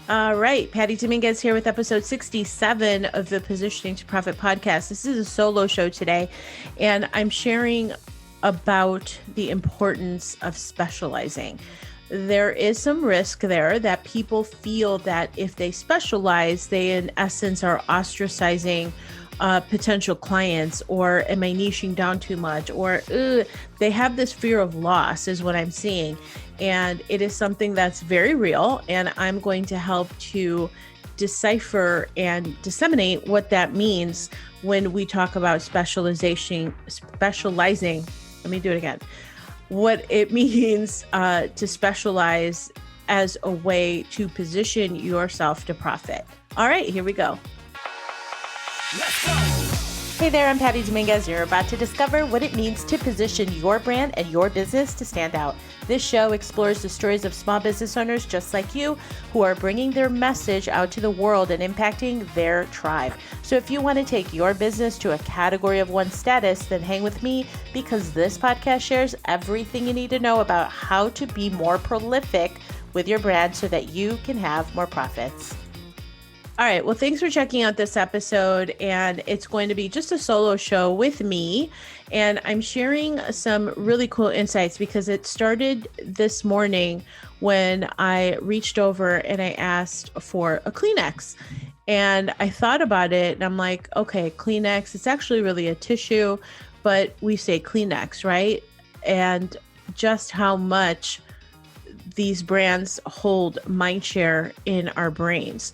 All right, Patty Dominguez here with episode 67 of the Positioning to Profit podcast. This is a solo show today, and I'm sharing about the importance of specializing. There is some risk there that people feel that if they specialize, they in essence are ostracizing potential clients, or am I niching down too much, or they have this fear of loss is what I'm seeing. And it is something that's very real. And I'm going to help to decipher and disseminate what that means when we talk about specializing. Let me do it again. What it means to specialize as a way to position yourself to profit. All right, here we go. Let's go. Hey there, I'm Patty Dominguez. You're about to discover what it means to position your brand and your business to stand out. This show explores the stories of small business owners just like you who are bringing their message out to the world and impacting their tribe. So if you want to take your business to a category of one status, then hang with me, because this podcast shares everything you need to know about how to be more prolific with your brand so that you can have more profits. All right. Well, thanks for checking out this episode. And it's going to be just a solo show with me. And I'm sharing some really cool insights because it started this morning when I reached over and I asked for a Kleenex. And I thought about it and I'm like, okay, Kleenex, it's actually really a tissue, but we say Kleenex, right? And just how much these brands hold mindshare in our brains.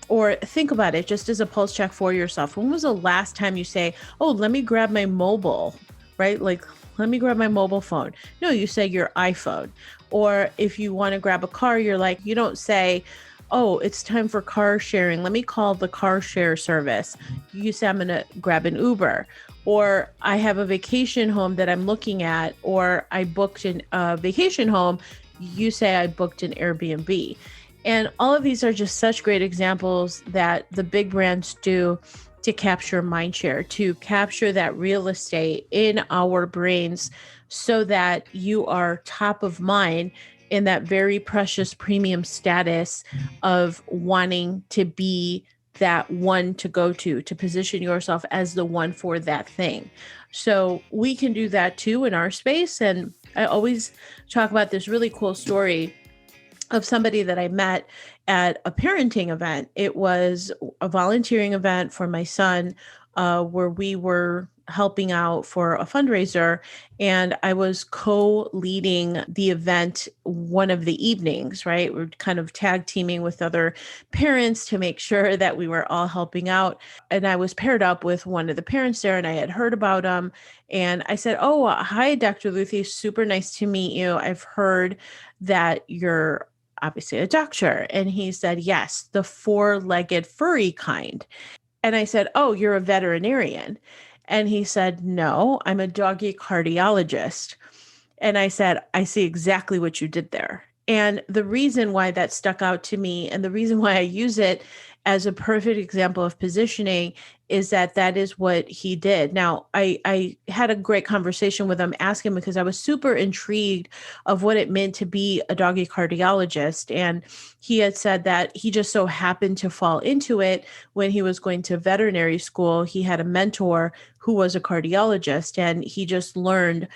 Or think about it just as a pulse check for yourself. When was the last time you say, oh, let me grab my mobile, right? Like, let me grab my mobile phone. No, you say your iPhone. Or if you want to grab a car, you're like, you don't say, oh, it's time for car sharing. Let me call the car share service. You say, I'm going to grab an Uber. Or I have a vacation home that I'm looking at, or I booked a vacation home. You say I booked an Airbnb. And all of these are just such great examples that the big brands do to capture mindshare, to capture that real estate in our brains so that you are top of mind in that very precious premium status of wanting to be that one to go to position yourself as the one for that thing. So we can do that too in our space. And I always talk about this really cool story of somebody that I met at a parenting event. It was a volunteering event for my son, where we were helping out for a fundraiser, and I was co-leading the event one of the evenings, right? We're kind of tag teaming with other parents to make sure that we were all helping out. And I was paired up with one of the parents there, and I had heard about him. And I said, oh, hi, Dr. Luthi, super nice to meet you. I've heard that you're obviously a doctor. And he said, yes, the four-legged furry kind. And I said, oh, you're a veterinarian. And he said, no, I'm a doggy cardiologist. And I said, I see exactly what you did there. And the reason why that stuck out to me and the reason why I use it as a perfect example of positioning is that is what he did. Now, I had a great conversation with him, asking him because I was super intrigued of what it meant to be a doggy cardiologist. And he had said that he just so happened to fall into it when he was going to veterinary school. He had a mentor who was a cardiologist, and he just learned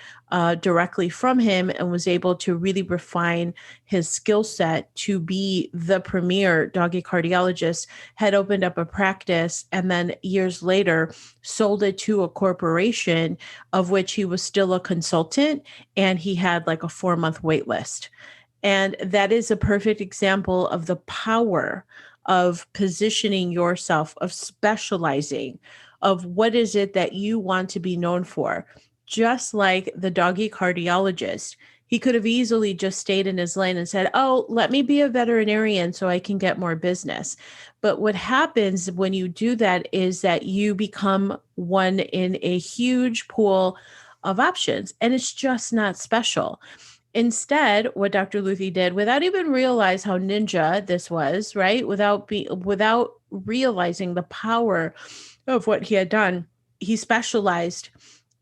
directly from him and was able to really refine his skill set to be the premier doggy cardiologist, had opened up a practice, and then years later sold it to a corporation of which he was still a consultant, and he had like a 4-month wait list. And that is a perfect example of the power of positioning yourself, of specializing, of what is it that you want to be known for. Just like the doggy cardiologist, he could have easily just stayed in his lane and said, oh, let me be a veterinarian so I can get more business. But what happens when you do that is that you become one in a huge pool of options, and it's just not special. Instead, what Dr. Luthi did, without even realize how ninja this was, right? Without realizing the power of what he had done, he specialized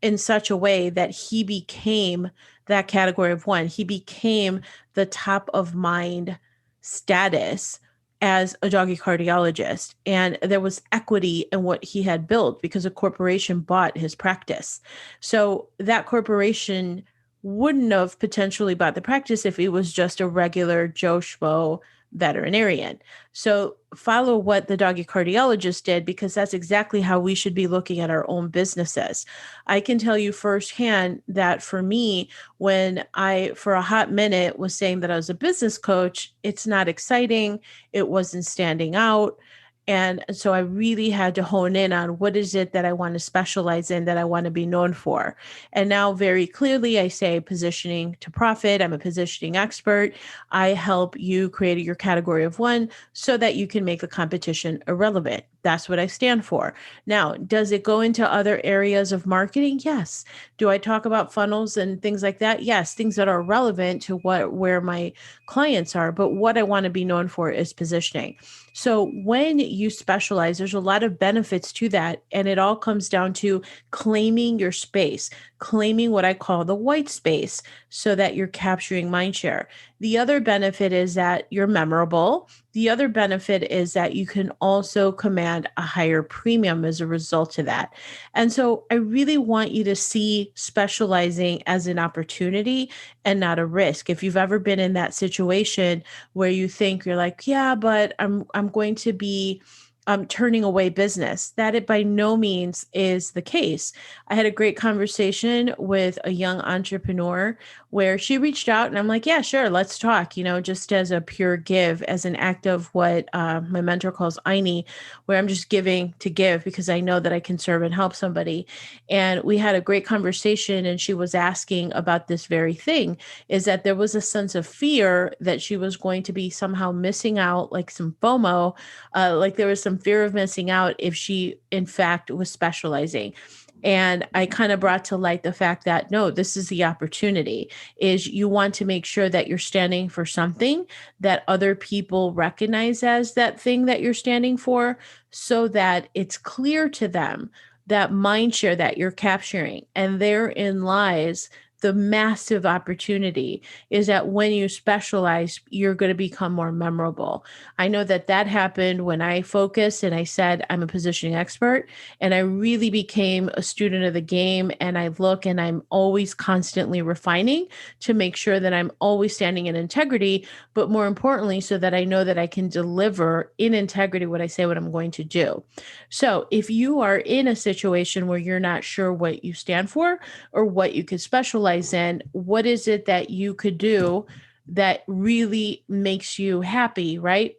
in such a way that he became that category of one. He became the top of mind status as a doggy cardiologist. And there was equity in what he had built because a corporation bought his practice. So that corporation wouldn't have potentially bought the practice if it was just a regular Joe Schmo veterinarian. So follow what the doggy cardiologist did, because that's exactly how we should be looking at our own businesses. I can tell you firsthand that for me, when I, for a hot minute, was saying that I was a business coach, it's not exciting. It wasn't standing out. And so I really had to hone in on what is it that I want to specialize in, that I want to be known for. And now very clearly I say positioning to profit. I'm a positioning expert. I help you create your category of one so that you can make the competition irrelevant. That's what I stand for. Now, does it go into other areas of marketing? Yes. Do I talk about funnels and things like that? Yes, things that are relevant to where my clients are. But what I want to be known for is positioning. So when you specialize, there's a lot of benefits to that. And it all comes down to claiming your space, claiming what I call the white space so that you're capturing mind share. The other benefit is that you're memorable. The other benefit is that you can also command a higher premium as a result of that. And so I really want you to see specializing as an opportunity and not a risk. If you've ever been in that situation where you think you're like, yeah, but I'm going to be turning away business, that it by no means is the case. I had a great conversation with a young entrepreneur where she reached out and I'm like, yeah, sure, let's talk, just as a pure give, as an act of what my mentor calls Aini, where I'm just giving to give because I know that I can serve and help somebody. And we had a great conversation and she was asking about this very thing, is that there was a sense of fear that she was going to be somehow missing out, like some FOMO, like there was some fear of missing out if she, in fact, was specializing. And I kind of brought to light the fact that, no, this is the opportunity, is you want to make sure that you're standing for something that other people recognize as that thing that you're standing for, so that it's clear to them that mind share that you're capturing. And therein lies the massive opportunity, is that when you specialize, you're going to become more memorable. I know that happened when I focused and I said, I'm a positioning expert, and I really became a student of the game. And I look and I'm always constantly refining to make sure that I'm always standing in integrity, but more importantly, so that I know that I can deliver in integrity what I say, what I'm going to do. So if you are in a situation where you're not sure what you stand for or what you could specialize in, what is it that you could do that really makes you happy, right?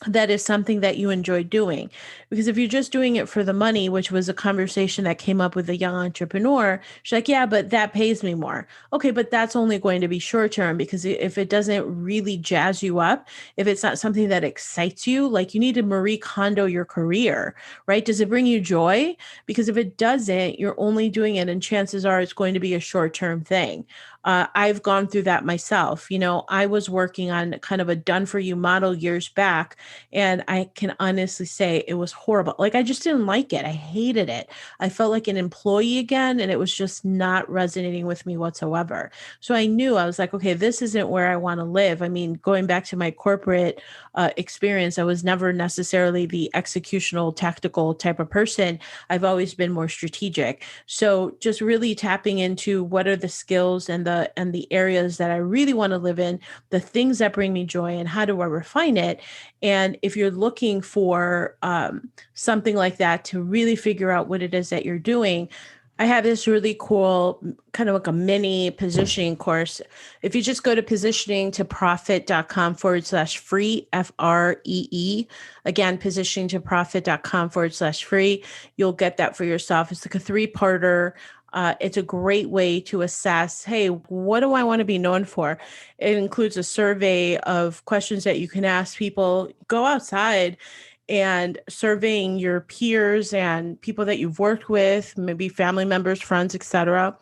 That is something that you enjoy doing. Because if you're just doing it for the money, which was a conversation that came up with a young entrepreneur, she's like, yeah, but that pays me more. Okay, but that's only going to be short term, because if it doesn't really jazz you up, if it's not something that excites you, like you need to Marie Kondo your career, right? Does it bring you joy? Because if it doesn't, you're only doing it, and chances are it's going to be a short term thing. I've gone through that myself. I was working on kind of a done for you model years back, and I can honestly say it was horrible. Like, I just didn't like it. I hated it. I felt like an employee again, and it was just not resonating with me whatsoever. So I knew, I was like, okay, this isn't where I want to live. I mean, going back to my corporate experience, I was never necessarily the executional, tactical type of person. I've always been more strategic. So just really tapping into what are the skills and the areas that I really want to live in, the things that bring me joy, and how do I refine it? And if you're looking for something like that to really figure out what it is that you're doing, I have this really cool kind of like a mini positioning course. If you just go to positioningtoprofit.com/free, FREE, again, positioningtoprofit.com/free, you'll get that for yourself. It's like a 3-parter. It's a great way to assess, hey, what do I want to be known for? It includes a survey of questions that you can ask people. Go outside and surveying your peers and people that you've worked with, maybe family members, friends, etc.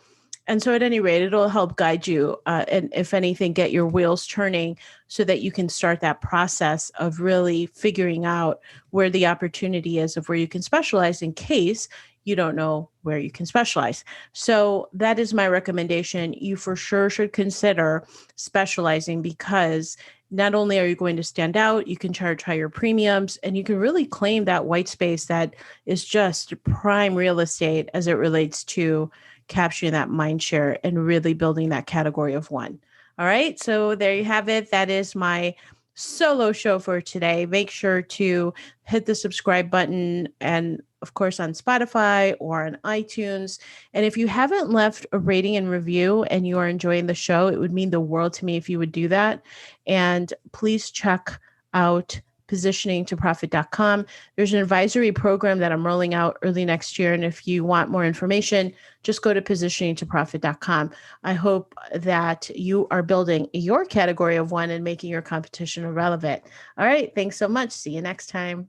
And so at any rate, it'll help guide you and if anything, get your wheels turning so that you can start that process of really figuring out where the opportunity is, of where you can specialize, in case you don't know where you can specialize. So that is my recommendation. You for sure should consider specializing, because not only are you going to stand out, you can charge higher premiums, and you can really claim that white space that is just prime real estate as it relates to capturing that mind share and really building that category of one. All right. So there you have it. That is my solo show for today. Make sure to hit the subscribe button, and of course on Spotify or on iTunes. And if you haven't left a rating and review and you are enjoying the show, it would mean the world to me if you would do that. And please check out positioningtoprofit.com. There's an advisory program that I'm rolling out early next year. And if you want more information, just go to positioningtoprofit.com. I hope that you are building your category of one and making your competition irrelevant. All right. Thanks so much. See you next time.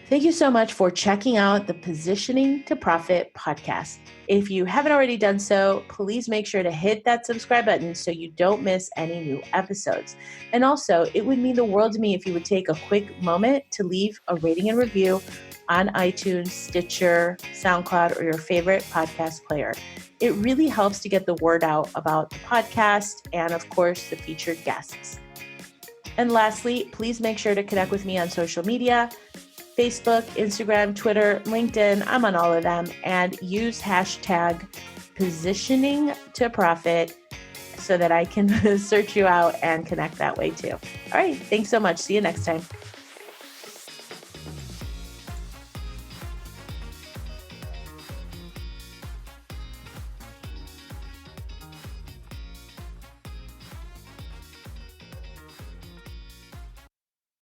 Thank you so much for checking out the Positioning to Profit podcast. If you haven't already done so, please make sure to hit that subscribe button so you don't miss any new episodes. And also, it would mean the world to me if you would take a quick moment to leave a rating and review on iTunes, Stitcher, SoundCloud, or your favorite podcast player. It really helps to get the word out about the podcast and, of course, the featured guests. And lastly, please make sure to connect with me on social media. Facebook, Instagram, Twitter, LinkedIn, I'm on all of them, and use hashtag positioning to profit so that I can search you out and connect that way too. All right. Thanks so much. See you next time.